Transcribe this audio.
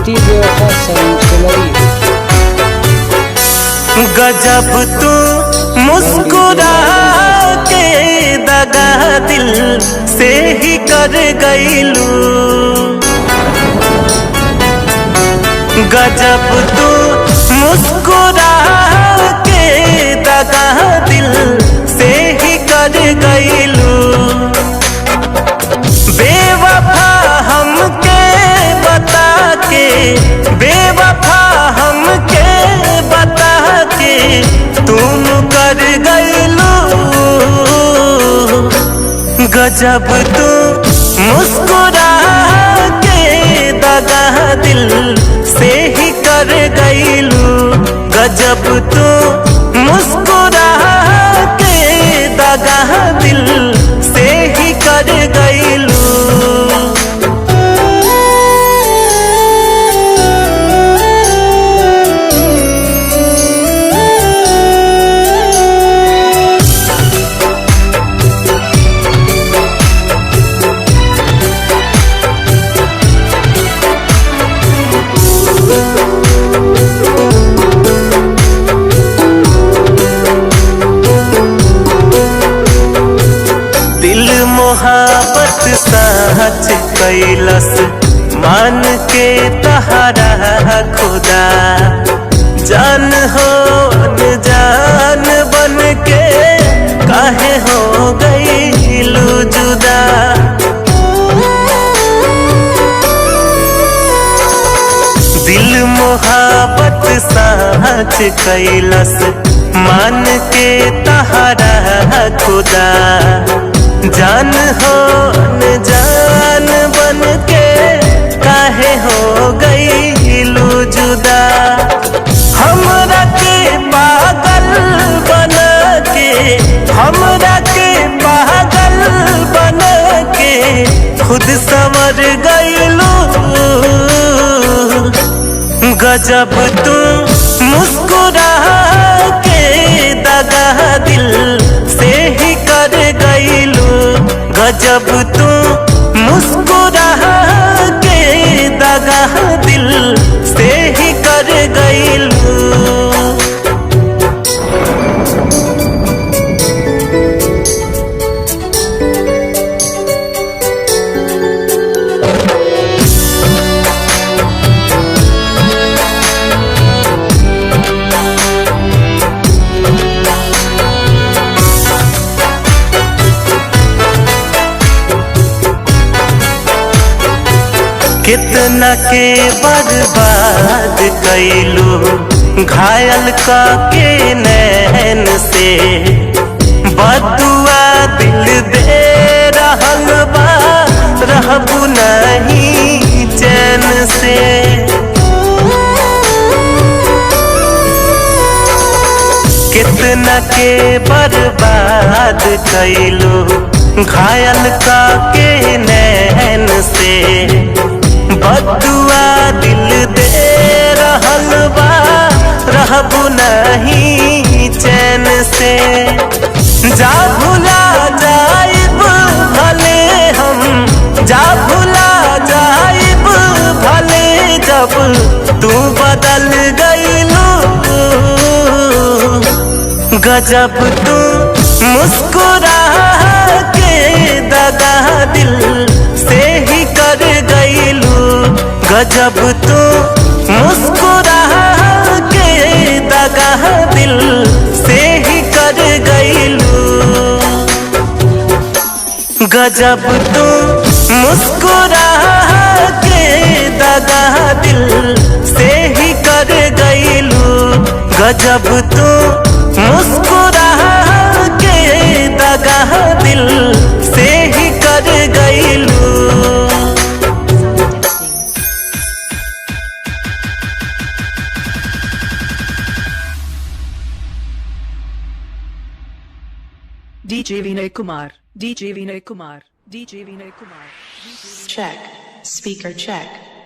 बेटी बेवफा सनम सुनरी। गजब तू मुस्कुरा के दगा दिल से ही कर गईलू। गजब तू मुस्कुरा के दगा दिल से ही कर गईलू। बेवफा हमके बता के, बेवफा हमके बता के तुम कर गईलू। गजब तू मुस्कुरा के दगा दिल से ही कर गईलू। गजब तू मुस्कुरा के दगा दिल से ही कर गईलू। मोहब्बत सच कैलस मान के तहरा खुदा। जान हो जान बन के काहे हो गईलू जुदा। दिल मोहब्बत सच कैलस मान के तहरा खुदा। जान हो जान बन के काहे हो गईलू जुदा। हमरा के पागल बना के, हमरा के पागल बना के खुद संवर गईलू। गजब तू मुस्कुरा के दगा दिल से ही कर गईलू। गजब तू मुस्कुरा के दगा दिल से ही कर गईलू। कितना के बर्बाद कैलू घायल का के नैन से। बदुआ दिल दे रहल बा रहबू नहीं चैन से। कितना के बर्बाद कैलू घायल का के नैन से। बदुआ दिल दे रहल बा रहबू नहीं चैन से। जा भुला जाइब भले हम, जा भुला जाइब भले जब तू बदल गईलू। गजब तू मुस्कुरा के दगा दिल से ही कर गईलू। गजब तू मुस्कुरा के दगा दिल से ही कर गईलू। गजब तू मुस्कुरा के दगा दिल से ही कर गईलू। गजब तू मुस्कुरा के दगा दिल से ही कर गईलू। DJ Vinay Kumar, DJ Vinay Kumar, DJ Vinay Kumar. Check, speaker check.